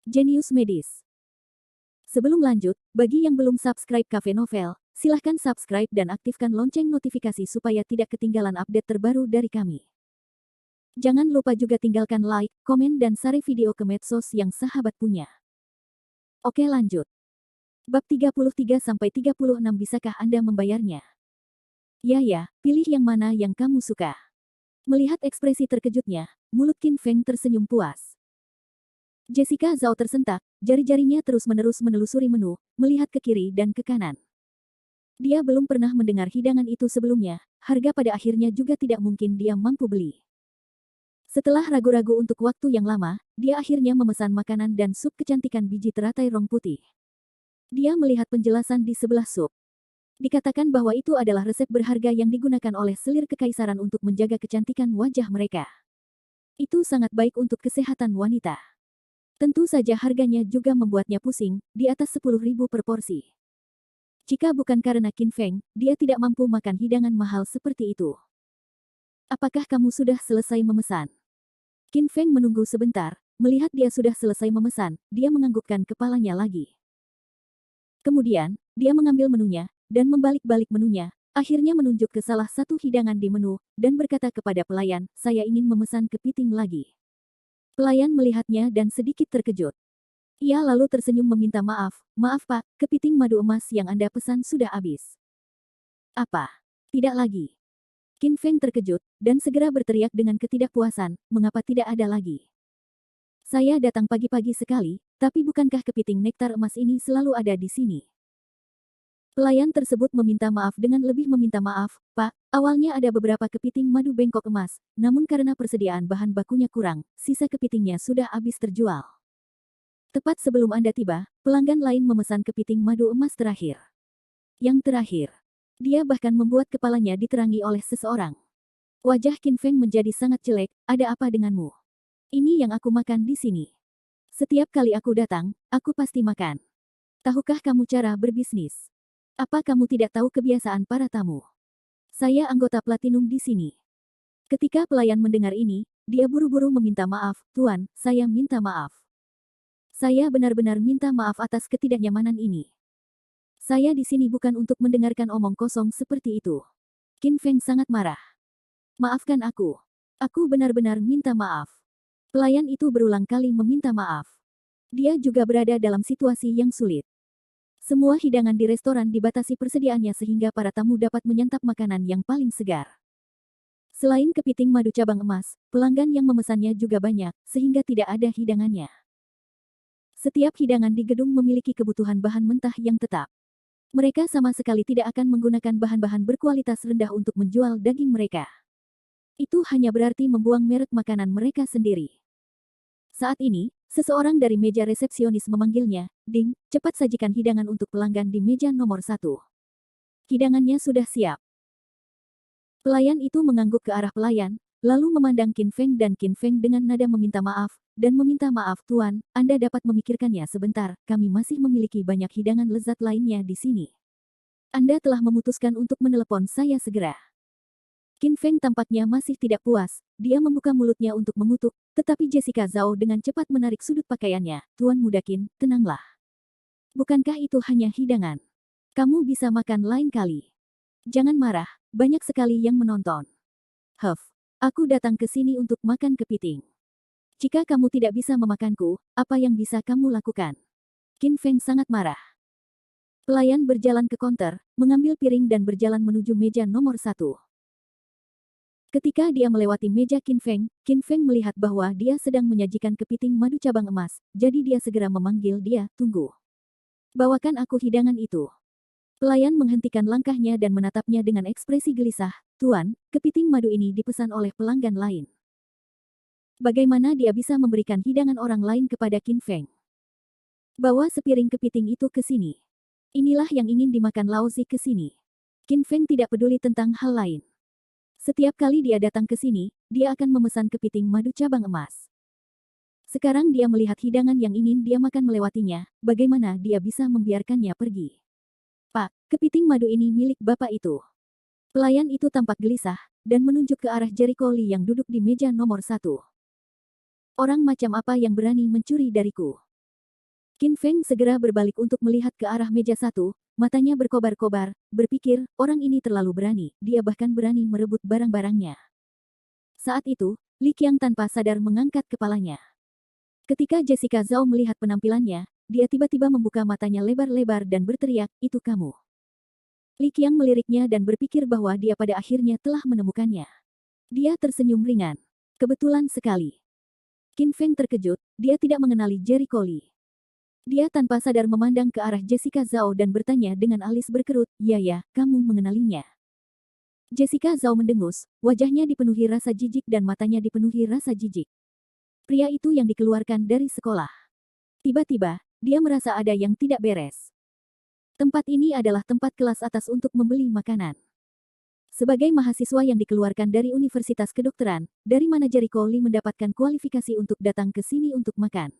Jenius Medis. Sebelum lanjut, bagi yang belum subscribe Cafe Novel, silahkan subscribe dan aktifkan lonceng notifikasi supaya tidak ketinggalan update terbaru dari kami. Jangan lupa juga tinggalkan like, komen dan share video ke medsos yang sahabat punya. Oke lanjut. Bab 33-36 bisakah Anda membayarnya? Ya, pilih yang mana yang kamu suka. Melihat ekspresi terkejutnya, mulut Qin Feng tersenyum puas. Jessica Zhao tersentak, jari-jarinya terus-menerus menelusuri menu, melihat ke kiri dan ke kanan. Dia belum pernah mendengar hidangan itu sebelumnya, harga pada akhirnya juga tidak mungkin dia mampu beli. Setelah ragu-ragu untuk waktu yang lama, dia akhirnya memesan makanan dan sup kecantikan biji teratai rong putih. Dia melihat penjelasan di sebelah sup. Dikatakan bahwa itu adalah resep berharga yang digunakan oleh selir kekaisaran untuk menjaga kecantikan wajah mereka. Itu sangat baik untuk kesehatan wanita. Tentu saja harganya juga membuatnya pusing, di atas 10.000 per porsi. Jika bukan karena Qin Feng, dia tidak mampu makan hidangan mahal seperti itu. Apakah kamu sudah selesai memesan? Qin Feng menunggu sebentar, melihat dia sudah selesai memesan, dia menganggukkan kepalanya lagi. Kemudian, dia mengambil menunya, dan membalik-balik menunya, akhirnya menunjuk ke salah satu hidangan di menu, dan berkata kepada pelayan, saya ingin memesan kepiting lagi. Pelayan melihatnya dan sedikit terkejut. Ia lalu tersenyum meminta maaf, maaf pak, kepiting madu emas yang Anda pesan sudah habis. Apa? Tidak lagi. Qin Feng terkejut, dan segera berteriak dengan ketidakpuasan, mengapa tidak ada lagi? Saya datang pagi-pagi sekali, tapi bukankah kepiting nektar emas ini selalu ada di sini? Pelayan tersebut meminta maaf dengan lebih meminta maaf, Pak, awalnya ada beberapa kepiting madu bengkok emas, namun karena persediaan bahan bakunya kurang, sisa kepitingnya sudah habis terjual. Tepat sebelum Anda tiba, pelanggan lain memesan kepiting madu emas terakhir. Yang terakhir. Dia bahkan membuat kepalanya diterangi oleh seseorang. Wajah Qin Feng menjadi sangat jelek, ada apa denganmu? Ini yang aku makan di sini. Setiap kali aku datang, aku pasti makan. Tahukah kamu cara berbisnis? Apa kamu tidak tahu kebiasaan para tamu? Saya anggota platinum di sini. Ketika pelayan mendengar ini, dia buru-buru meminta maaf, Tuan, saya minta maaf. Saya benar-benar minta maaf atas ketidaknyamanan ini. Saya di sini bukan untuk mendengarkan omong kosong seperti itu. Qin Feng sangat marah. Maafkan aku. Aku benar-benar minta maaf. Pelayan itu berulang kali meminta maaf. Dia juga berada dalam situasi yang sulit. Semua hidangan di restoran dibatasi persediaannya sehingga para tamu dapat menyantap makanan yang paling segar. Selain kepiting madu cabang emas, pelanggan yang memesannya juga banyak, sehingga tidak ada hidangannya. Setiap hidangan di gedung memiliki kebutuhan bahan mentah yang tetap. Mereka sama sekali tidak akan menggunakan bahan-bahan berkualitas rendah untuk menjual daging mereka. Itu hanya berarti membuang merek makanan mereka sendiri. Saat ini, seseorang dari meja resepsionis memanggilnya, Ding, cepat sajikan hidangan untuk pelanggan di meja nomor 1. Hidangannya sudah siap. Pelayan itu mengangguk ke arah pelayan, lalu memandang Qin Feng dan Qin Feng dengan nada meminta maaf, dan meminta maaf Tuan, Anda dapat memikirkannya sebentar, kami masih memiliki banyak hidangan lezat lainnya di sini. Anda telah memutuskan untuk menelepon saya segera. Qin Feng tampaknya masih tidak puas, dia membuka mulutnya untuk mengutuk, tetapi Jessica Zhao dengan cepat menarik sudut pakaiannya, Tuan Muda Qin, tenanglah. Bukankah itu hanya hidangan? Kamu bisa makan lain kali. Jangan marah, banyak sekali yang menonton. Aku datang ke sini untuk makan kepiting. Jika kamu tidak bisa memakanku, apa yang bisa kamu lakukan? Qin Feng sangat marah. Pelayan berjalan ke konter, mengambil piring dan berjalan menuju meja nomor 1. Ketika dia melewati meja Qin Feng melihat bahwa dia sedang menyajikan kepiting madu cabang emas, jadi dia segera memanggil dia, tunggu. Bawakan aku hidangan itu. Pelayan menghentikan langkahnya dan menatapnya dengan ekspresi gelisah, Tuan, kepiting madu ini dipesan oleh pelanggan lain. Bagaimana dia bisa memberikan hidangan orang lain kepada Qin Feng? Bawa sepiring kepiting itu ke sini. Inilah yang ingin dimakan Lao Zi ke sini. Qin Feng tidak peduli tentang hal lain. Setiap kali dia datang ke sini, dia akan memesan kepiting madu cabang emas. Sekarang dia melihat hidangan yang ingin dia makan melewatinya, bagaimana dia bisa membiarkannya pergi. Pak, kepiting madu ini milik bapak itu. Pelayan itu tampak gelisah, dan menunjuk ke arah Jericho Lee yang duduk di meja nomor 1. Orang macam apa yang berani mencuri dariku? Qin Feng segera berbalik untuk melihat ke arah meja satu, matanya berkobar-kobar, berpikir, orang ini terlalu berani, dia bahkan berani merebut barang-barangnya. Saat itu, Li Qiang tanpa sadar mengangkat kepalanya. Ketika Jessica Zhao melihat penampilannya, dia tiba-tiba membuka matanya lebar-lebar dan berteriak, itu kamu. Li Qiang meliriknya dan berpikir bahwa dia pada akhirnya telah menemukannya. Dia tersenyum ringan. Kebetulan sekali. Qin Feng terkejut, dia tidak mengenali Jericho Lee. Dia tanpa sadar memandang ke arah Jessica Zhao dan bertanya dengan alis berkerut, ya, kamu mengenalinya. Jessica Zhao mendengus, wajahnya dipenuhi rasa jijik dan matanya dipenuhi rasa jijik. Pria itu yang dikeluarkan dari sekolah. Tiba-tiba, dia merasa ada yang tidak beres. Tempat ini adalah tempat kelas atas untuk membeli makanan. Sebagai mahasiswa yang dikeluarkan dari Universitas Kedokteran, dari mana Jericho Lee mendapatkan kualifikasi untuk datang ke sini untuk makan?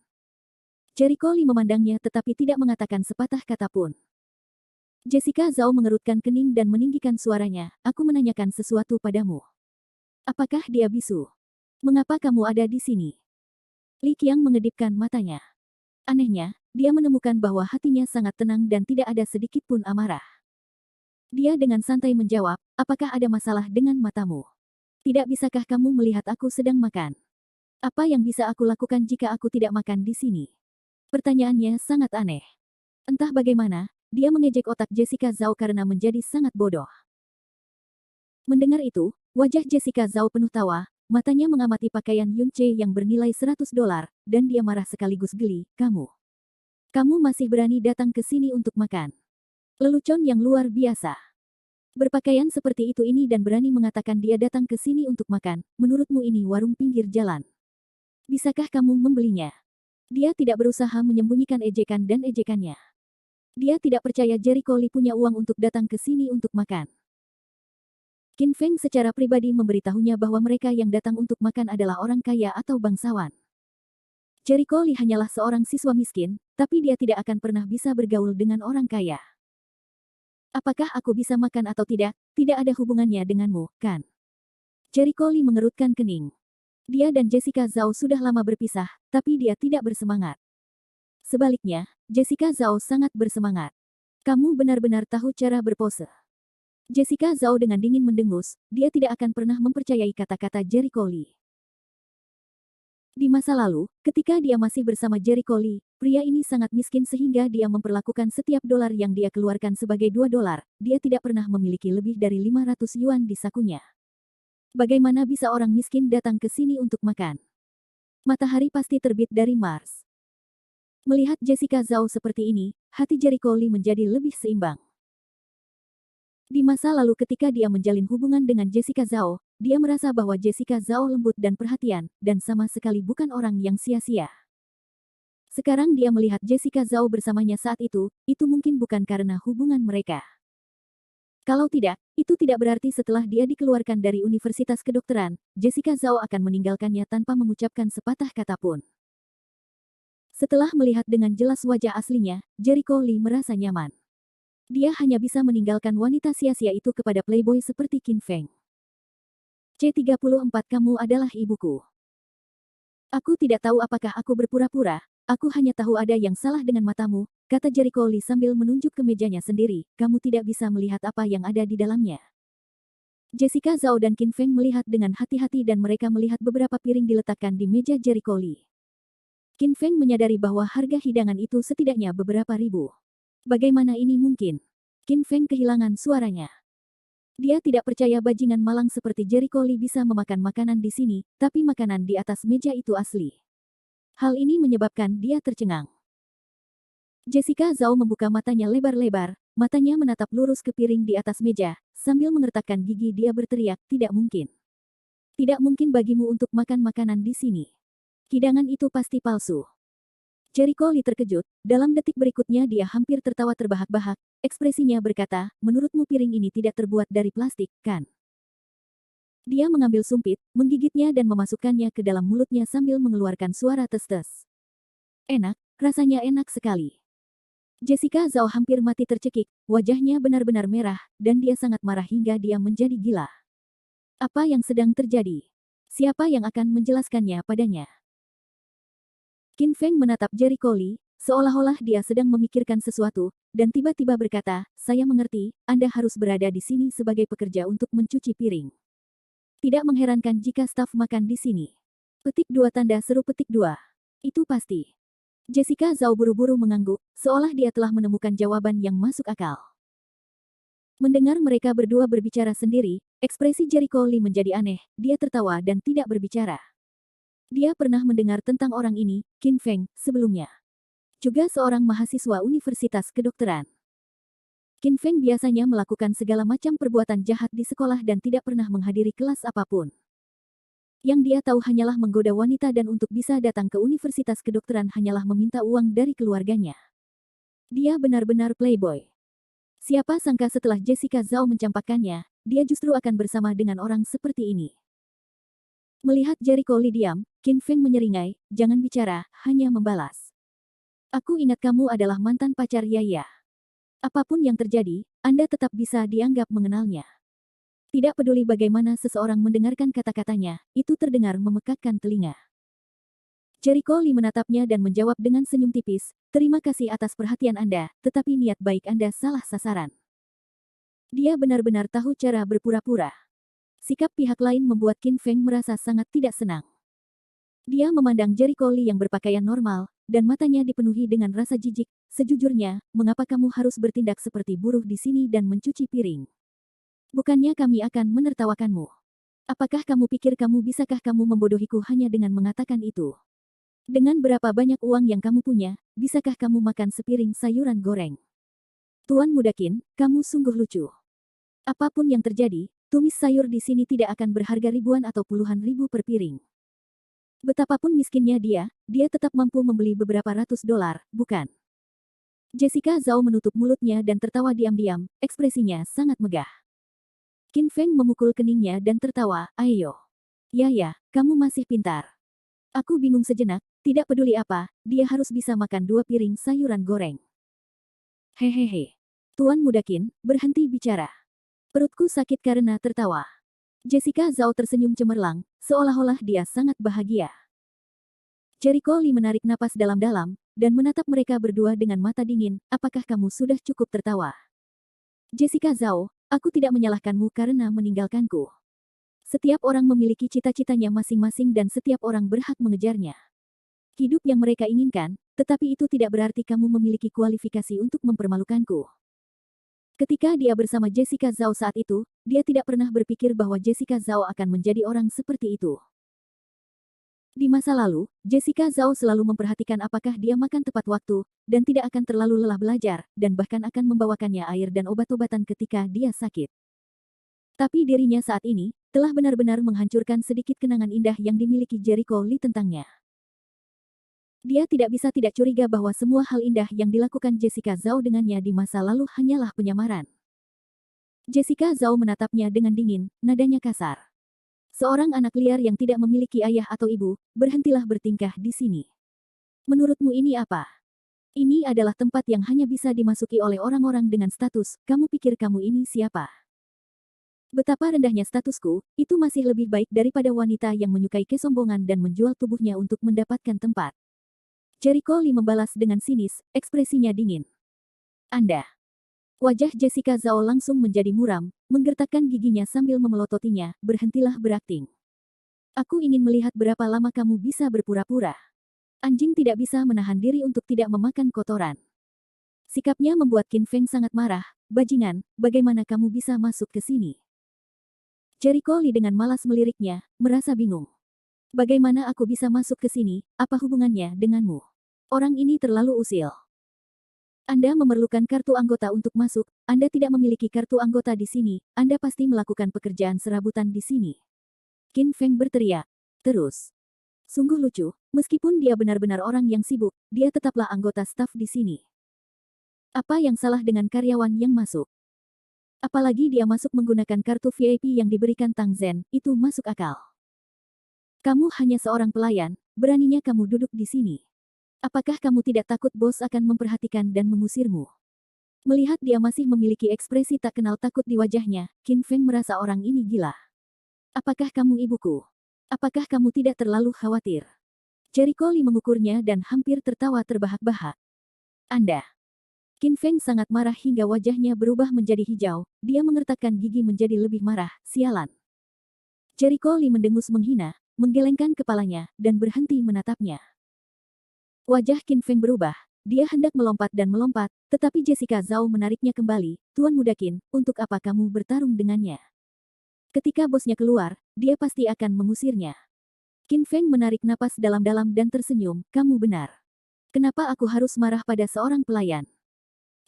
Jericho Lee memandangnya tetapi tidak mengatakan sepatah kata pun. Jessica Zhao mengerutkan kening dan meninggikan suaranya, aku menanyakan sesuatu padamu. Apakah dia bisu? Mengapa kamu ada di sini? Li Qiang mengedipkan matanya. Anehnya, dia menemukan bahwa hatinya sangat tenang dan tidak ada sedikit pun amarah. Dia dengan santai menjawab, apakah ada masalah dengan matamu? Tidak bisakah kamu melihat aku sedang makan? Apa yang bisa aku lakukan jika aku tidak makan di sini? Pertanyaannya sangat aneh. Entah bagaimana, dia mengejek otak Jessica Zhao karena menjadi sangat bodoh. Mendengar itu, wajah Jessica Zhao penuh tawa, matanya mengamati pakaian Yun Che yang bernilai $100, dan dia marah sekaligus geli, kamu masih berani datang ke sini untuk makan. Lelucon yang luar biasa. Berpakaian seperti itu ini dan berani mengatakan dia datang ke sini untuk makan, menurutmu ini warung pinggir jalan. Bisakah kamu membelinya? Dia tidak berusaha menyembunyikan ejekan dan ejekannya. Dia tidak percaya Jericho Lee punya uang untuk datang ke sini untuk makan. Qin Feng secara pribadi memberitahunya bahwa mereka yang datang untuk makan adalah orang kaya atau bangsawan. Jericho Lee hanyalah seorang siswa miskin, tapi dia tidak akan pernah bisa bergaul dengan orang kaya. Apakah aku bisa makan atau tidak, tidak ada hubungannya denganmu, kan? Jericho Lee mengerutkan kening. Dia dan Jessica Zhao sudah lama berpisah, tapi dia tidak bersemangat. Sebaliknya, Jessica Zhao sangat bersemangat. Kamu benar-benar tahu cara berpose. Jessica Zhao dengan dingin mendengus, dia tidak akan pernah mempercayai kata-kata Jericho Lee. Di masa lalu, ketika dia masih bersama Jericho Lee, pria ini sangat miskin sehingga dia memperlakukan setiap dolar yang dia keluarkan sebagai $2, dia tidak pernah memiliki lebih dari 500 yuan di sakunya. Bagaimana bisa orang miskin datang ke sini untuk makan? Matahari pasti terbit dari Mars. Melihat Jessica Zhao seperti ini, hati Jericho Lee menjadi lebih seimbang. Di masa lalu ketika dia menjalin hubungan dengan Jessica Zhao, dia merasa bahwa Jessica Zhao lembut dan perhatian, dan sama sekali bukan orang yang sia-sia. Sekarang dia melihat Jessica Zhao bersamanya saat itu mungkin bukan karena hubungan mereka. Kalau tidak, itu tidak berarti setelah dia dikeluarkan dari Universitas Kedokteran, Jessica Zhao akan meninggalkannya tanpa mengucapkan sepatah kata pun. Setelah melihat dengan jelas wajah aslinya, Jericho Lee merasa nyaman. Dia hanya bisa meninggalkan wanita sia-sia itu kepada playboy seperti Qin Feng. C34 kamu adalah ibuku. Aku tidak tahu apakah aku berpura-pura, aku hanya tahu ada yang salah dengan matamu, kata Jericho Lee sambil menunjuk ke mejanya sendiri, kamu tidak bisa melihat apa yang ada di dalamnya. Jessica Zhao dan Qin Feng melihat dengan hati-hati dan mereka melihat beberapa piring diletakkan di meja Jericho Lee. Qin Feng menyadari bahwa harga hidangan itu setidaknya beberapa ribu. Bagaimana ini mungkin? Qin Feng kehilangan suaranya. Dia tidak percaya bajingan malang seperti Jericho Lee bisa memakan makanan di sini, tapi makanan di atas meja itu asli. Hal ini menyebabkan dia tercengang. Jessica Zhao membuka matanya lebar-lebar, matanya menatap lurus ke piring di atas meja, sambil mengertakkan gigi dia berteriak, tidak mungkin. Tidak mungkin bagimu untuk makan makanan di sini. Hidangan itu pasti palsu. Jericho Lee terkejut, dalam detik berikutnya dia hampir tertawa terbahak-bahak, ekspresinya berkata, menurutmu piring ini tidak terbuat dari plastik, kan? Dia mengambil sumpit, menggigitnya dan memasukkannya ke dalam mulutnya sambil mengeluarkan suara tes-tes. Enak, rasanya enak sekali. Jessica Zhao hampir mati tercekik, wajahnya benar-benar merah, dan dia sangat marah hingga dia menjadi gila. Apa yang sedang terjadi? Siapa yang akan menjelaskannya padanya? Qin Feng menatap Jericho Lee, seolah-olah dia sedang memikirkan sesuatu, dan tiba-tiba berkata, "Saya mengerti, Anda harus berada di sini sebagai pekerja untuk mencuci piring. Tidak mengherankan jika staf makan di sini." Petik 2 tanda seru petik 2. Itu pasti. Jessica Zhao buru-buru mengangguk, seolah dia telah menemukan jawaban yang masuk akal. Mendengar mereka berdua berbicara sendiri, ekspresi Jericho Lee menjadi aneh, dia tertawa dan tidak berbicara. Dia pernah mendengar tentang orang ini, Qin Feng, sebelumnya. Juga seorang mahasiswa Universitas Kedokteran. Qin Feng biasanya melakukan segala macam perbuatan jahat di sekolah dan tidak pernah menghadiri kelas apapun. Yang dia tahu hanyalah menggoda wanita dan untuk bisa datang ke Universitas Kedokteran hanyalah meminta uang dari keluarganya. Dia benar-benar playboy. Siapa sangka setelah Jessica Zhao mencampakkannya, dia justru akan bersama dengan orang seperti ini. Melihat Jericho Lee diam, Qin Feng menyeringai, "Jangan bicara, hanya membalas. Aku ingat kamu adalah mantan pacar Yaya. Apapun yang terjadi, Anda tetap bisa dianggap mengenalnya." Tidak peduli bagaimana seseorang mendengarkan kata-katanya, itu terdengar memekakkan telinga. Jericho Lee menatapnya dan menjawab dengan senyum tipis, "Terima kasih atas perhatian Anda, tetapi niat baik Anda salah sasaran." Dia benar-benar tahu cara berpura-pura. Sikap pihak lain membuat Qin Feng merasa sangat tidak senang. Dia memandang Jericho Lee yang berpakaian normal, dan matanya dipenuhi dengan rasa jijik. "Sejujurnya, mengapa kamu harus bertindak seperti buruh di sini dan mencuci piring? Bukannya kami akan menertawakanmu. Apakah kamu pikir bisakah kamu membodohiku hanya dengan mengatakan itu? Dengan berapa banyak uang yang kamu punya, bisakah kamu makan sepiring sayuran goreng? Tuan Muda Qin, kamu sungguh lucu. Apapun yang terjadi, tumis sayur di sini tidak akan berharga ribuan atau puluhan ribu per piring. Betapapun miskinnya dia tetap mampu membeli beberapa ratus dolar, bukan?" Jessica Zhao menutup mulutnya dan tertawa diam-diam, ekspresinya sangat megah. Qin Feng memukul keningnya dan tertawa, "Ayo. Ya, kamu masih pintar." Aku bingung sejenak, tidak peduli apa, dia harus bisa makan 2 piring sayuran goreng. Hehehe. Tuan Muda Qin, berhenti bicara. Perutku sakit karena tertawa. Jessica Zhao tersenyum cemerlang, seolah-olah dia sangat bahagia. Jericho Lee menarik napas dalam-dalam, dan menatap mereka berdua dengan mata dingin, "Apakah kamu sudah cukup tertawa?" Jessica Zhao, aku tidak menyalahkanmu karena meninggalkanku. Setiap orang memiliki cita-citanya masing-masing dan setiap orang berhak mengejarnya. Hidup yang mereka inginkan, tetapi itu tidak berarti kamu memiliki kualifikasi untuk mempermalukanku. Ketika dia bersama Jessica Zhao saat itu, dia tidak pernah berpikir bahwa Jessica Zhao akan menjadi orang seperti itu. Di masa lalu, Jessica Zhao selalu memperhatikan apakah dia makan tepat waktu, dan tidak akan terlalu lelah belajar, dan bahkan akan membawakannya air dan obat-obatan ketika dia sakit. Tapi dirinya saat ini, telah benar-benar menghancurkan sedikit kenangan indah yang dimiliki Jericho Lee tentangnya. Dia tidak bisa tidak curiga bahwa semua hal indah yang dilakukan Jessica Zhao dengannya di masa lalu hanyalah penyamaran. Jessica Zhao menatapnya dengan dingin, nadanya kasar. "Seorang anak liar yang tidak memiliki ayah atau ibu, berhentilah bertingkah di sini. Menurutmu ini apa? Ini adalah tempat yang hanya bisa dimasuki oleh orang-orang dengan status, kamu pikir kamu ini siapa? Betapa rendahnya statusku, itu masih lebih baik daripada wanita yang menyukai kesombongan dan menjual tubuhnya untuk mendapatkan tempat." Jericho Lee membalas dengan sinis, ekspresinya dingin. "Anda." Wajah Jessica Zhao langsung menjadi muram, menggertakkan giginya sambil memelototinya, "Berhentilah berakting. Aku ingin melihat berapa lama kamu bisa berpura-pura. Anjing tidak bisa menahan diri untuk tidak memakan kotoran." Sikapnya membuat Qin Feng sangat marah, "Bajingan, bagaimana kamu bisa masuk ke sini?" Jericho Lee dengan malas meliriknya, merasa bingung. "Bagaimana aku bisa masuk ke sini, apa hubungannya denganmu? Orang ini terlalu usil. Anda memerlukan kartu anggota untuk masuk, Anda tidak memiliki kartu anggota di sini, Anda pasti melakukan pekerjaan serabutan di sini." Qin Feng berteriak. Terus. Sungguh lucu, meskipun dia benar-benar orang yang sibuk, dia tetaplah anggota staf di sini. Apa yang salah dengan karyawan yang masuk? Apalagi dia masuk menggunakan kartu VIP yang diberikan Tang Zhen, itu masuk akal. Kamu hanya seorang pelayan, beraninya kamu duduk di sini. Apakah kamu tidak takut bos akan memperhatikan dan mengusirmu? Melihat dia masih memiliki ekspresi tak kenal takut di wajahnya, Qin Feng merasa orang ini gila. "Apakah kamu ibuku? Apakah kamu tidak terlalu khawatir?" Jericho Lee mengukurnya dan hampir tertawa terbahak-bahak. Anda. Qin Feng sangat marah hingga wajahnya berubah menjadi hijau. Dia mengertakkan gigi menjadi lebih marah. Sialan. Jericho Lee mendengus menghina, menggelengkan kepalanya, dan berhenti menatapnya. Wajah Qin Feng berubah. Dia hendak melompat, tetapi Jessica Zhao menariknya kembali. Tuan Muda Qin, untuk apa kamu bertarung dengannya? Ketika bosnya keluar, dia pasti akan mengusirnya. Qin Feng menarik napas dalam-dalam dan tersenyum. Kamu benar. Kenapa aku harus marah pada seorang pelayan?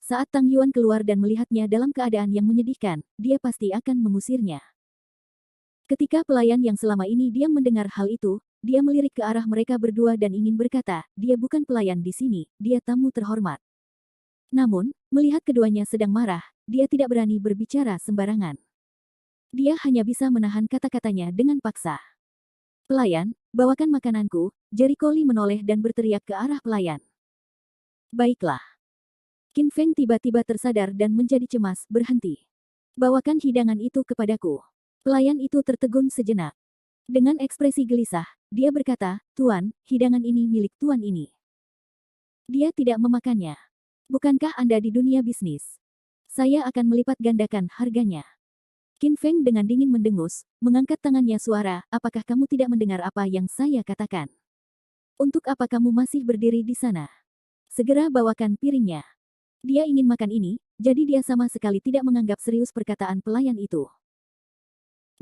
Saat Tang Yuan keluar dan melihatnya dalam keadaan yang menyedihkan, dia pasti akan mengusirnya. Ketika pelayan yang selama ini diam mendengar hal itu, dia melirik ke arah mereka berdua dan ingin berkata, dia bukan pelayan di sini, dia tamu terhormat. Namun, melihat keduanya sedang marah, dia tidak berani berbicara sembarangan. Dia hanya bisa menahan kata-katanya dengan paksa. Pelayan, bawakan makananku. Jericho Lee menoleh dan berteriak ke arah pelayan. Baiklah. Qin Feng tiba-tiba tersadar dan menjadi cemas, berhenti. Bawakan hidangan itu kepadaku. Pelayan itu tertegun sejenak. Dengan ekspresi gelisah, dia berkata, Tuan, hidangan ini milik Tuan ini. Dia tidak memakannya. Bukankah Anda di dunia bisnis? Saya akan melipat gandakan harganya. Qin Feng dengan dingin mendengus, mengangkat tangannya suara, apakah kamu tidak mendengar apa yang saya katakan? Untuk apa kamu masih berdiri di sana? Segera bawakan piringnya. Dia ingin makan ini, jadi dia sama sekali tidak menganggap serius perkataan pelayan itu.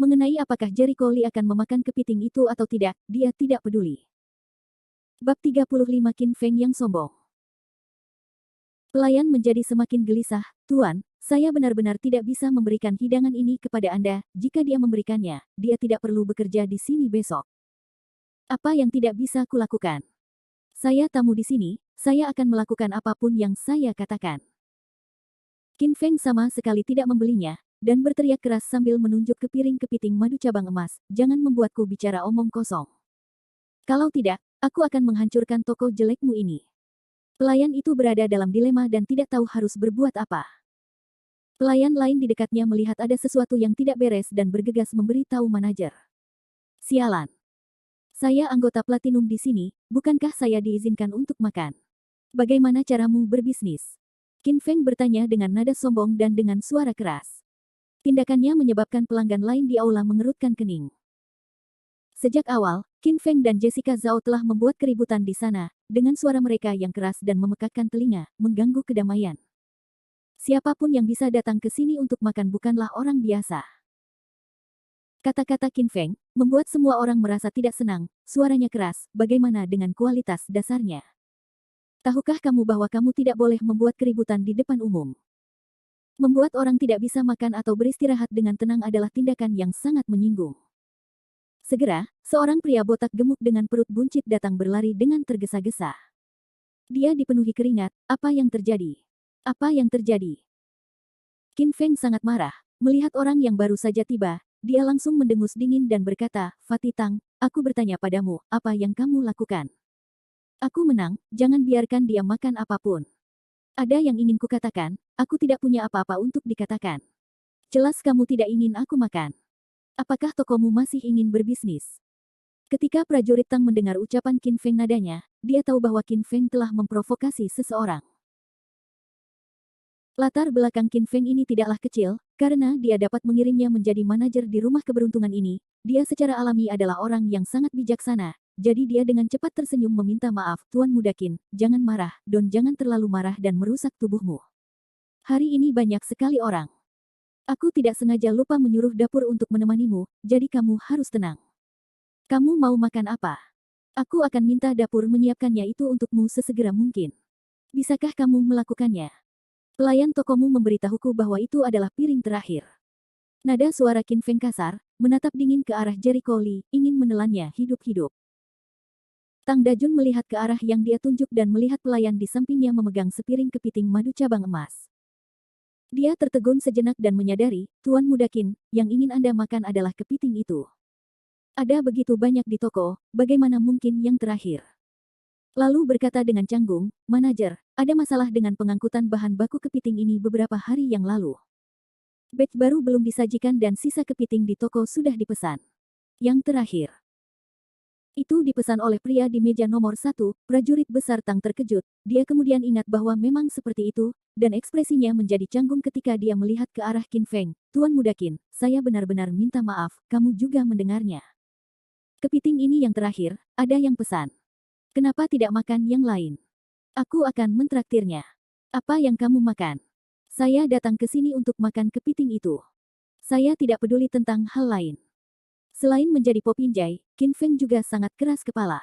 Mengenai apakah Jericho Lee akan memakan kepiting itu atau tidak, dia tidak peduli. Bab 35 Qin Feng yang sombong. Pelayan menjadi semakin gelisah, Tuan, saya benar-benar tidak bisa memberikan hidangan ini kepada Anda, jika dia memberikannya, dia tidak perlu bekerja di sini besok. Apa yang tidak bisa kulakukan? Saya tamu di sini, saya akan melakukan apapun yang saya katakan. Qin Feng sama sekali tidak membelinya, dan berteriak keras sambil menunjuk ke piring kepiting madu cabang emas, jangan membuatku bicara omong kosong. Kalau tidak, aku akan menghancurkan toko jelekmu ini. Pelayan itu berada dalam dilema dan tidak tahu harus berbuat apa. Pelayan lain di dekatnya melihat ada sesuatu yang tidak beres dan bergegas memberi tahu manajer. Sialan. Saya anggota platinum di sini, bukankah saya diizinkan untuk makan? Bagaimana caramu berbisnis? Qin Feng bertanya dengan nada sombong dan dengan suara keras. Tindakannya menyebabkan pelanggan lain di aula mengerutkan kening. Sejak awal, Qin Feng dan Jessica Zhao telah membuat keributan di sana, dengan suara mereka yang keras dan memekakkan telinga, mengganggu kedamaian. Siapapun yang bisa datang ke sini untuk makan bukanlah orang biasa. Kata-kata Qin Feng membuat semua orang merasa tidak senang, suaranya keras, bagaimana dengan kualitas dasarnya? Tahukah kamu bahwa kamu tidak boleh membuat keributan di depan umum? Membuat orang tidak bisa makan atau beristirahat dengan tenang adalah tindakan yang sangat menyinggung. Segera, seorang pria botak gemuk dengan perut buncit datang berlari dengan tergesa-gesa. Dia dipenuhi keringat, apa yang terjadi? Apa yang terjadi? Qin Feng sangat marah, melihat orang yang baru saja tiba, dia langsung mendengus dingin dan berkata, Fatih Tang, aku bertanya padamu, apa yang kamu lakukan? Aku menang, jangan biarkan dia makan apapun. Ada yang ingin kukatakan, aku tidak punya apa-apa untuk dikatakan. Jelas kamu tidak ingin aku makan. Apakah tokomu masih ingin berbisnis? Ketika prajurit Tang mendengar ucapan Qin Feng nadanya, dia tahu bahwa Qin Feng telah memprovokasi seseorang. Latar belakang Qin Feng ini tidaklah kecil, karena dia dapat mengirimnya menjadi manajer di rumah keberuntungan ini. Dia secara alami adalah orang yang sangat bijaksana, jadi dia dengan cepat tersenyum meminta maaf, Tuan Muda Qin, jangan marah, Don jangan terlalu marah dan merusak tubuhmu. Hari ini banyak sekali orang. Aku tidak sengaja lupa menyuruh dapur untuk menemanimu, jadi kamu harus tenang. Kamu mau makan apa? Aku akan minta dapur menyiapkannya itu untukmu sesegera mungkin. Bisakah kamu melakukannya? Pelayan tokomu memberitahuku bahwa itu adalah piring terakhir. Nada suara Qin Feng kasar, menatap dingin ke arah Jericho Lee, ingin menelannya hidup-hidup. Tang Dajun melihat ke arah yang dia tunjuk dan melihat pelayan di sampingnya memegang sepiring kepiting madu cabang emas. Dia tertegun sejenak dan menyadari, Tuan Muda Qin, yang ingin Anda makan adalah kepiting itu. Ada begitu banyak di toko, bagaimana mungkin yang terakhir? Lalu berkata dengan canggung, manajer, ada masalah dengan pengangkutan bahan baku kepiting ini beberapa hari yang lalu. Batch baru belum disajikan dan sisa kepiting di toko sudah dipesan. Yang terakhir. Itu dipesan oleh pria di meja nomor 1, prajurit besar Tang terkejut. Dia kemudian ingat bahwa memang seperti itu, dan ekspresinya menjadi canggung ketika dia melihat ke arah Qin Feng. Tuan Muda Qin, saya benar-benar minta maaf, kamu juga mendengarnya. Kepiting ini yang terakhir, ada yang pesan. Kenapa tidak makan yang lain? Aku akan mentraktirnya. Apa yang kamu makan? Saya datang ke sini untuk makan kepiting itu. Saya tidak peduli tentang hal lain. Selain menjadi popinjai, Qin Feng juga sangat keras kepala.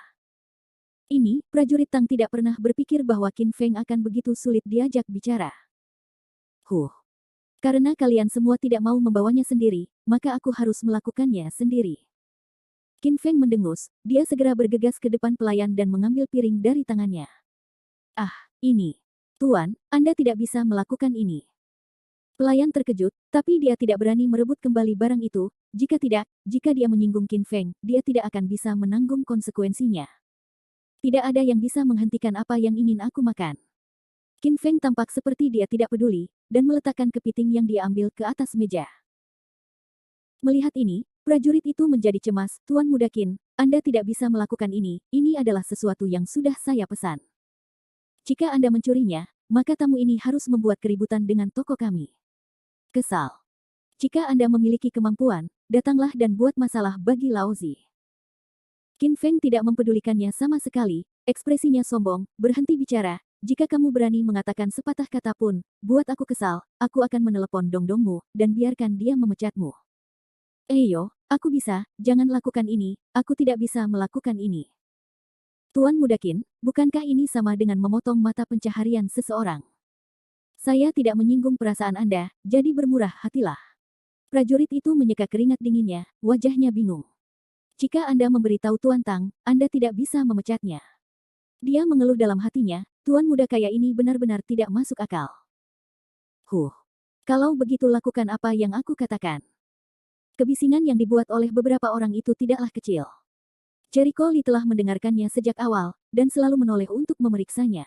Ini, prajurit Tang tidak pernah berpikir bahwa Qin Feng akan begitu sulit diajak bicara. Karena kalian semua tidak mau membawanya sendiri, maka aku harus melakukannya sendiri. Qin Feng mendengus, dia segera bergegas ke depan pelayan dan mengambil piring dari tangannya. Ini. Tuan, Anda tidak bisa melakukan ini. Pelayan terkejut, tapi dia tidak berani merebut kembali barang itu. Jika tidak, jika dia menyinggung Qin Feng, dia tidak akan bisa menanggung konsekuensinya. Tidak ada yang bisa menghentikan apa yang ingin aku makan. Qin Feng tampak seperti dia tidak peduli, dan meletakkan kepiting yang dia ambil ke atas meja. Melihat ini, prajurit itu menjadi cemas. Tuan Muda Qin, Anda tidak bisa melakukan ini adalah sesuatu yang sudah saya pesan. Jika Anda mencurinya, maka tamu ini harus membuat keributan dengan toko kami. Kesal. Jika Anda memiliki kemampuan, datanglah dan buat masalah bagi Laozi. Qin Feng tidak mempedulikannya sama sekali, ekspresinya sombong, berhenti bicara. Jika kamu berani mengatakan sepatah kata pun, buat aku kesal, aku akan menelepon dongdongmu, dan biarkan dia memecatmu. Eyo, aku bisa, jangan lakukan ini, aku tidak bisa melakukan ini. Tuan Muda Qin, bukankah ini sama dengan memotong mata pencaharian seseorang? Saya tidak menyinggung perasaan Anda, jadi bermurah hatilah. Prajurit itu menyeka keringat dinginnya, wajahnya bingung. Jika Anda memberitahu Tuan Tang, Anda tidak bisa memecatnya. Dia mengeluh dalam hatinya, Tuan muda kaya ini benar-benar tidak masuk akal. Kalau begitu lakukan apa yang aku katakan. Kebisingan yang dibuat oleh beberapa orang itu tidaklah kecil. Jericho Lee telah mendengarkannya sejak awal, dan selalu menoleh untuk memeriksanya.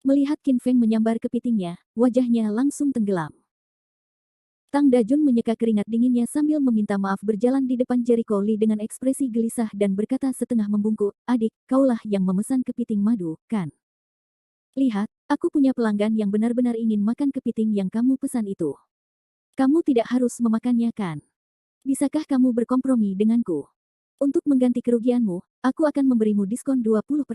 Melihat Qin Feng menyambar kepitingnya, wajahnya langsung tenggelam. Tang Dajun menyeka keringat dinginnya sambil meminta maaf berjalan di depan Jericho Lee dengan ekspresi gelisah dan berkata setengah membungkuk, adik, kaulah yang memesan kepiting madu, kan? Lihat, aku punya pelanggan yang benar-benar ingin makan kepiting yang kamu pesan itu. Kamu tidak harus memakannya kan? Bisakah kamu berkompromi denganku? Untuk mengganti kerugianmu, aku akan memberimu diskon 20%.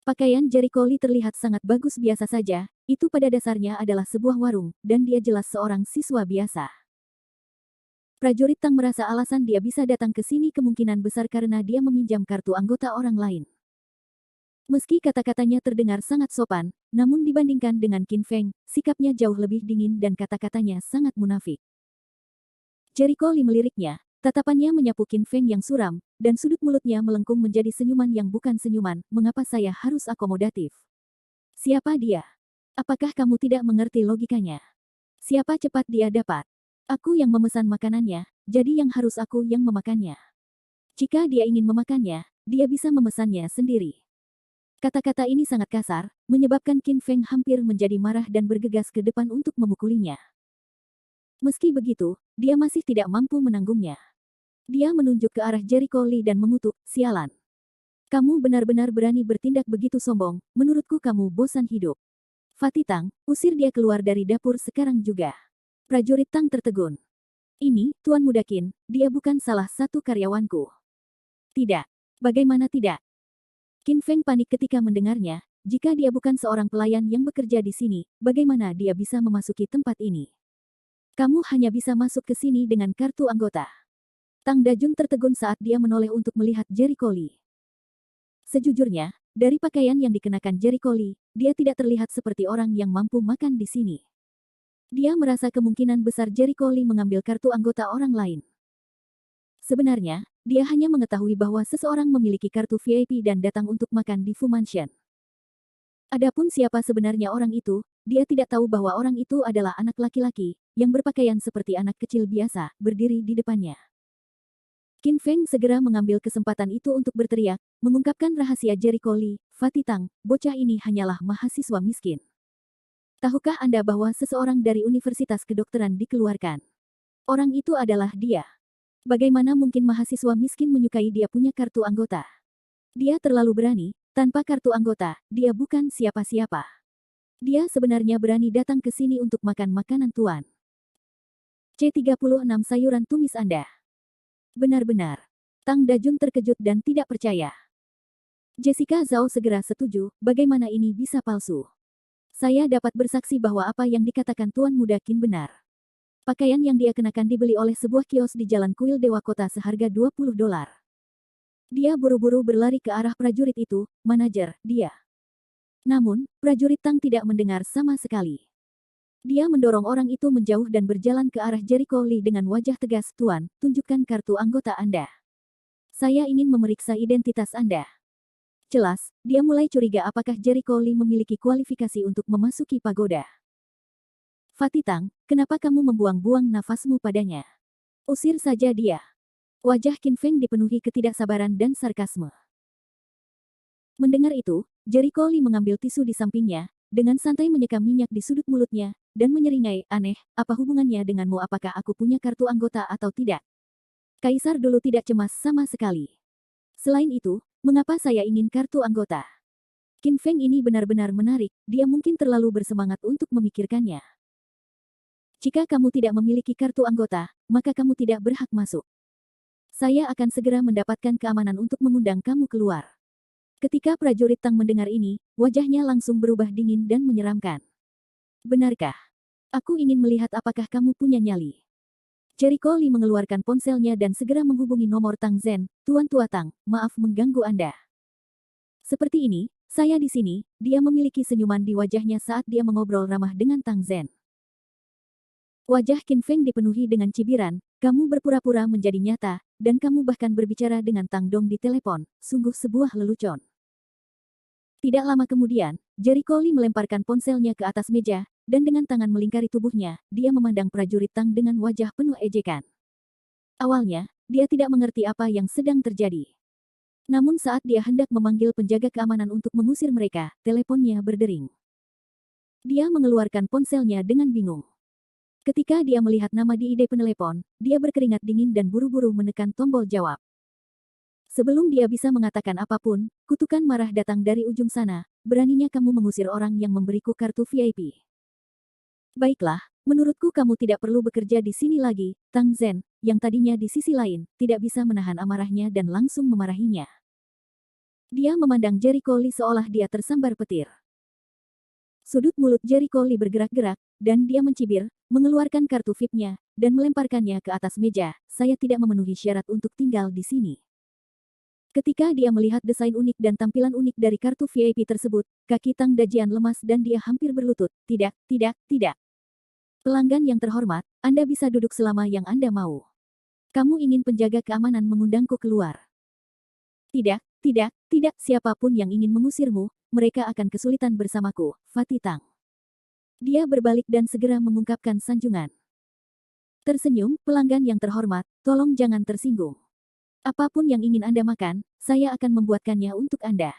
Pakaian Jericho Lee terlihat sangat bagus biasa saja, itu pada dasarnya adalah sebuah warung, dan dia jelas seorang siswa biasa. Prajurit Tang merasa alasan dia bisa datang ke sini kemungkinan besar karena dia meminjam kartu anggota orang lain. Meski kata-katanya terdengar sangat sopan, namun dibandingkan dengan Qin Feng, sikapnya jauh lebih dingin dan kata-katanya sangat munafik. Jericho Lee meliriknya, tatapannya menyapu Qin Feng yang suram, dan sudut mulutnya melengkung menjadi senyuman yang bukan senyuman, mengapa saya harus akomodatif? Siapa dia? Apakah kamu tidak mengerti logikanya? Siapa cepat dia dapat? Aku yang memesan makanannya, jadi yang harus aku yang memakannya. Jika dia ingin memakannya, dia bisa memesannya sendiri. Kata-kata ini sangat kasar, menyebabkan Qin Feng hampir menjadi marah dan bergegas ke depan untuk memukulinya. Meski begitu, dia masih tidak mampu menanggungnya. Dia menunjuk ke arah Jericho Lee dan mengutuk, sialan. Kamu benar-benar berani bertindak begitu sombong, menurutku kamu bosan hidup. Fatih Tang, usir dia keluar dari dapur sekarang juga. Prajurit Tang tertegun. Ini, Tuan Muda Qin, dia bukan salah satu karyawanku. Tidak. Bagaimana tidak? Qin Feng panik ketika mendengarnya, jika dia bukan seorang pelayan yang bekerja di sini, bagaimana dia bisa memasuki tempat ini? Kamu hanya bisa masuk ke sini dengan kartu anggota. Tang Dajun tertegun saat dia menoleh untuk melihat Jericho Lee. Sejujurnya, dari pakaian yang dikenakan Jericho Lee, dia tidak terlihat seperti orang yang mampu makan di sini. Dia merasa kemungkinan besar Jericho Lee mengambil kartu anggota orang lain. Sebenarnya, dia hanya mengetahui bahwa seseorang memiliki kartu VIP dan datang untuk makan di Fu Mansion. Adapun siapa sebenarnya orang itu, dia tidak tahu bahwa orang itu adalah anak laki-laki, yang berpakaian seperti anak kecil biasa, berdiri di depannya. Qin Feng segera mengambil kesempatan itu untuk berteriak, mengungkapkan rahasia Jericho Lee, Fatih Tang, bocah ini hanyalah mahasiswa miskin. Tahukah Anda bahwa seseorang dari Universitas Kedokteran dikeluarkan? Orang itu adalah dia. Bagaimana mungkin mahasiswa miskin menyukai dia punya kartu anggota? Dia terlalu berani, tanpa kartu anggota, dia bukan siapa-siapa. Dia sebenarnya berani datang ke sini untuk makan makanan tuan. C36 sayuran tumis Anda. Benar-benar. Tang Dajun terkejut dan tidak percaya. Jessica Zhao segera setuju, bagaimana ini bisa palsu? Saya dapat bersaksi bahwa apa yang dikatakan Tuan Muda Qin benar. Pakaian yang dia kenakan dibeli oleh sebuah kios di Jalan Kuil Dewa Kota seharga $20. Dia buru-buru berlari ke arah prajurit itu, manajer, dia. Namun, prajurit Tang tidak mendengar sama sekali. Dia mendorong orang itu menjauh dan berjalan ke arah Jericho Lee dengan wajah tegas, Tuan, tunjukkan kartu anggota Anda. Saya ingin memeriksa identitas Anda. Jelas, dia mulai curiga apakah Jericho Lee memiliki kualifikasi untuk memasuki pagoda. Fatih Tang, kenapa kamu membuang-buang nafasmu padanya? Usir saja dia. Wajah Qin Feng dipenuhi ketidaksabaran dan sarkasme. Mendengar itu, Jericho Lee mengambil tisu di sampingnya, dengan santai menyeka minyak di sudut mulutnya, dan menyeringai, aneh, apa hubungannya denganmu, apakah aku punya kartu anggota atau tidak? Kaisar dulu tidak cemas sama sekali. Selain itu, mengapa saya ingin kartu anggota? Qin Feng ini benar-benar menarik, dia mungkin terlalu bersemangat untuk memikirkannya. Jika kamu tidak memiliki kartu anggota, maka kamu tidak berhak masuk. Saya akan segera mendapatkan keamanan untuk mengundang kamu keluar. Ketika prajurit Tang mendengar ini, wajahnya langsung berubah dingin dan menyeramkan. Benarkah? Aku ingin melihat apakah kamu punya nyali. Jericho Lee mengeluarkan ponselnya dan segera menghubungi nomor Tang Zhen. Tuan Tua Tang, maaf mengganggu Anda. Seperti ini, saya di sini, dia memiliki senyuman di wajahnya saat dia mengobrol ramah dengan Tang Zhen. Wajah Qin Feng dipenuhi dengan cibiran, kamu berpura-pura menjadi nyata, dan kamu bahkan berbicara dengan Tang Dong di telepon, sungguh sebuah lelucon. Tidak lama kemudian, Jericho Lee melemparkan ponselnya ke atas meja, dan dengan tangan melingkari tubuhnya, dia memandang prajurit Tang dengan wajah penuh ejekan. Awalnya, dia tidak mengerti apa yang sedang terjadi. Namun saat dia hendak memanggil penjaga keamanan untuk mengusir mereka, teleponnya berdering. Dia mengeluarkan ponselnya dengan bingung. Ketika dia melihat nama di ID penelepon, dia berkeringat dingin dan buru-buru menekan tombol jawab. Sebelum dia bisa mengatakan apapun, kutukan marah datang dari ujung sana, beraninya kamu mengusir orang yang memberiku kartu VIP. Baiklah, menurutku kamu tidak perlu bekerja di sini lagi, Tang Zhen, yang tadinya di sisi lain, tidak bisa menahan amarahnya dan langsung memarahinya. Dia memandang Jericho Lee seolah dia tersambar petir. Sudut mulut Jericho Lee bergerak-gerak, dan dia mencibir, mengeluarkan kartu VIP-nya, dan melemparkannya ke atas meja. Saya tidak memenuhi syarat untuk tinggal di sini. Ketika dia melihat desain unik dan tampilan unik dari kartu VIP tersebut, kaki Tang Dajian lemas dan dia hampir berlutut. Tidak, tidak, tidak. Pelanggan yang terhormat, Anda bisa duduk selama yang Anda mau. Kamu ingin penjaga keamanan mengundangku keluar? Tidak, tidak, tidak. Siapapun yang ingin mengusirmu, mereka akan kesulitan bersamaku, Fatih Tang. Dia berbalik dan segera mengungkapkan sanjungan. Tersenyum, pelanggan yang terhormat, tolong jangan tersinggung. Apapun yang ingin Anda makan, saya akan membuatkannya untuk Anda.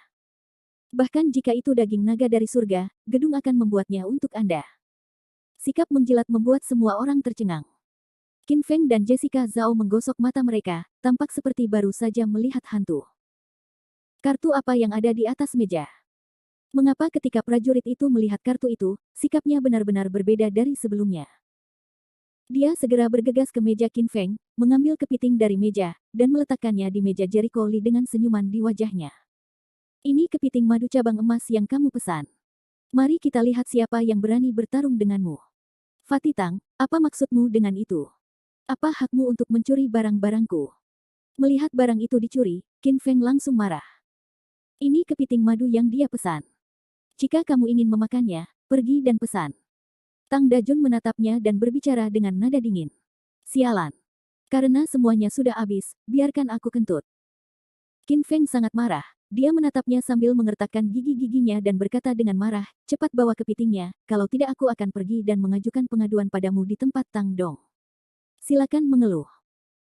Bahkan jika itu daging naga dari surga, gedung akan membuatnya untuk Anda. Sikap menjilat membuat semua orang tercengang. Qin Feng dan Jessica Zhao menggosok mata mereka, tampak seperti baru saja melihat hantu. Kartu apa yang ada di atas meja? Mengapa ketika prajurit itu melihat kartu itu, sikapnya benar-benar berbeda dari sebelumnya? Dia segera bergegas ke meja Qin Feng, mengambil kepiting dari meja, dan meletakkannya di meja Jericho Lee dengan senyuman di wajahnya. Ini kepiting madu cabang emas yang kamu pesan. Mari kita lihat siapa yang berani bertarung denganmu. Fatih Tang, apa maksudmu dengan itu? Apa hakmu untuk mencuri barang-barangku? Melihat barang itu dicuri, Qin Feng langsung marah. Ini kepiting madu yang dia pesan. Jika kamu ingin memakannya, pergi dan pesan. Tang Dajun menatapnya dan berbicara dengan nada dingin. Sialan. Karena semuanya sudah habis, biarkan aku kentut. Qin Feng sangat marah. Dia menatapnya sambil mengertakkan gigi-giginya dan berkata dengan marah, cepat bawa kepitingnya, kalau tidak aku akan pergi dan mengajukan pengaduan padamu di tempat Tang Dong. Silakan mengeluh.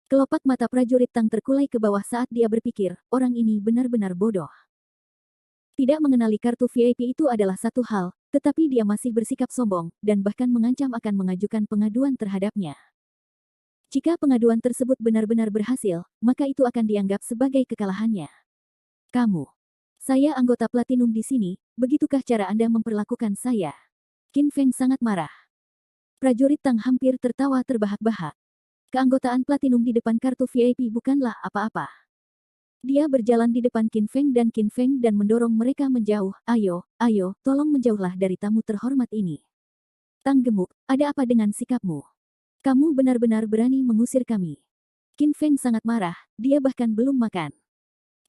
Kelopak mata prajurit Tang terkulai ke bawah saat dia berpikir, orang ini benar-benar bodoh. Tidak mengenali kartu VIP itu adalah satu hal, tetapi dia masih bersikap sombong, dan bahkan mengancam akan mengajukan pengaduan terhadapnya. Jika pengaduan tersebut benar-benar berhasil, maka itu akan dianggap sebagai kekalahannya. Kamu. Saya anggota Platinum di sini, begitukah cara Anda memperlakukan saya? Qin Feng sangat marah. Prajurit Tang hampir tertawa terbahak-bahak. Keanggotaan Platinum di depan kartu VIP bukanlah apa-apa. Dia berjalan di depan Qin Feng dan mendorong mereka menjauh. Ayo, ayo, tolong menjauhlah dari tamu terhormat ini. Tang gemuk, ada apa dengan sikapmu? Kamu benar-benar berani mengusir kami. Qin Feng sangat marah, dia bahkan belum makan.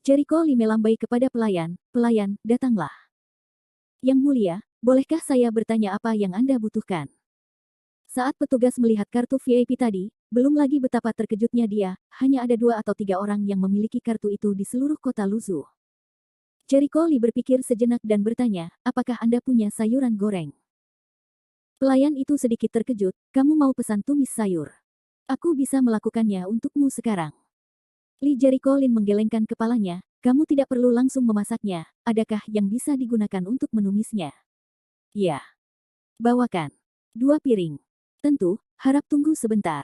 Jericho Li melambai kepada pelayan, pelayan, datanglah. Yang mulia, bolehkah saya bertanya apa yang Anda butuhkan? Saat petugas melihat kartu VIP tadi, belum lagi betapa terkejutnya dia, hanya ada 2 atau 3 orang yang memiliki kartu itu di seluruh kota Luzu. Jericho Li berpikir sejenak dan bertanya, apakah Anda punya sayuran goreng? Pelayan itu sedikit terkejut, kamu mau pesan tumis sayur? Aku bisa melakukannya untukmu sekarang. Li Jericho Lin menggelengkan kepalanya, kamu tidak perlu langsung memasaknya, adakah yang bisa digunakan untuk menumisnya? Ya. Bawakan. 2 piring. Tentu, harap tunggu sebentar.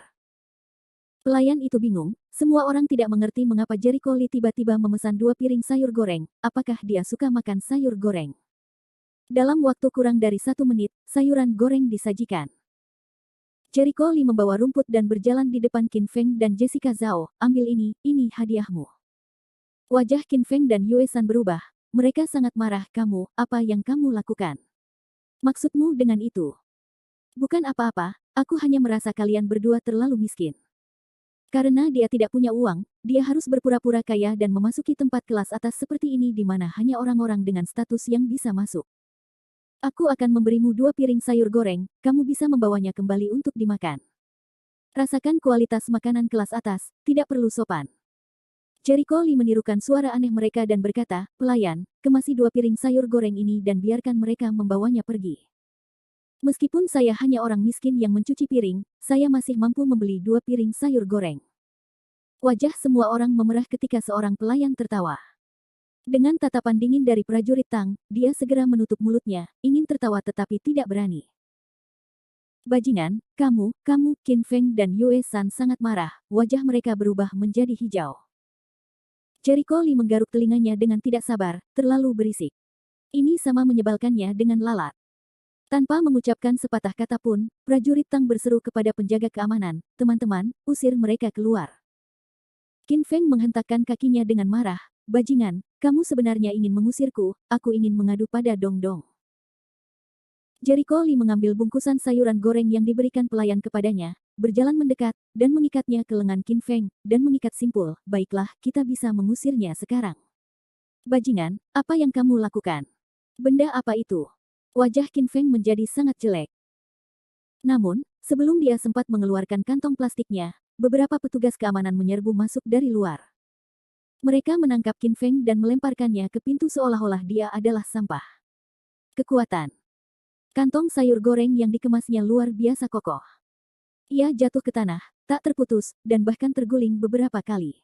Pelayan itu bingung, semua orang tidak mengerti mengapa Jericho Li tiba-tiba memesan 2 piring sayur goreng, apakah dia suka makan sayur goreng. Dalam waktu kurang dari 1 menit, sayuran goreng disajikan. Jericho Li membawa rumput dan berjalan di depan Qin Feng dan Jessica Zhao, ambil ini hadiahmu. Wajah Qin Feng dan Yue San berubah, mereka sangat marah, kamu, apa yang kamu lakukan? Maksudmu dengan itu? Bukan apa-apa, aku hanya merasa kalian berdua terlalu miskin. Karena dia tidak punya uang, dia harus berpura-pura kaya dan memasuki tempat kelas atas seperti ini di mana hanya orang-orang dengan status yang bisa masuk. Aku akan memberimu 2 piring sayur goreng, kamu bisa membawanya kembali untuk dimakan. Rasakan kualitas makanan kelas atas, tidak perlu sopan. Jericho Li menirukan suara aneh mereka dan berkata, pelayan, kemasi 2 piring sayur goreng ini dan biarkan mereka membawanya pergi. Meskipun saya hanya orang miskin yang mencuci piring, saya masih mampu membeli 2 piring sayur goreng. Wajah semua orang memerah ketika seorang pelayan tertawa. Dengan tatapan dingin dari prajurit Tang, dia segera menutup mulutnya, ingin tertawa tetapi tidak berani. Bajingan, kamu, Qin Feng dan Yue San sangat marah, wajah mereka berubah menjadi hijau. Jericho Li menggaruk telinganya dengan tidak sabar, terlalu berisik. Ini sama menyebalkannya dengan lalat. Tanpa mengucapkan sepatah kata pun, prajurit Tang berseru kepada penjaga keamanan, teman-teman, usir mereka keluar. Qin Feng menghentakkan kakinya dengan marah, bajingan, kamu sebenarnya ingin mengusirku, aku ingin mengadu pada Dong Dong. Jericho Li mengambil bungkusan sayuran goreng yang diberikan pelayan kepadanya, berjalan mendekat, dan mengikatnya ke lengan Qin Feng, dan mengikat simpul, baiklah, kita bisa mengusirnya sekarang. Bajingan, apa yang kamu lakukan? Benda apa itu? Wajah Qin Feng menjadi sangat jelek. Namun, sebelum dia sempat mengeluarkan kantong plastiknya, beberapa petugas keamanan menyerbu masuk dari luar. Mereka menangkap Qin Feng dan melemparkannya ke pintu seolah-olah dia adalah sampah. Kekuatan. Kantong sayur goreng yang dikemasnya luar biasa kokoh. Ia jatuh ke tanah, tak terputus, dan bahkan terguling beberapa kali.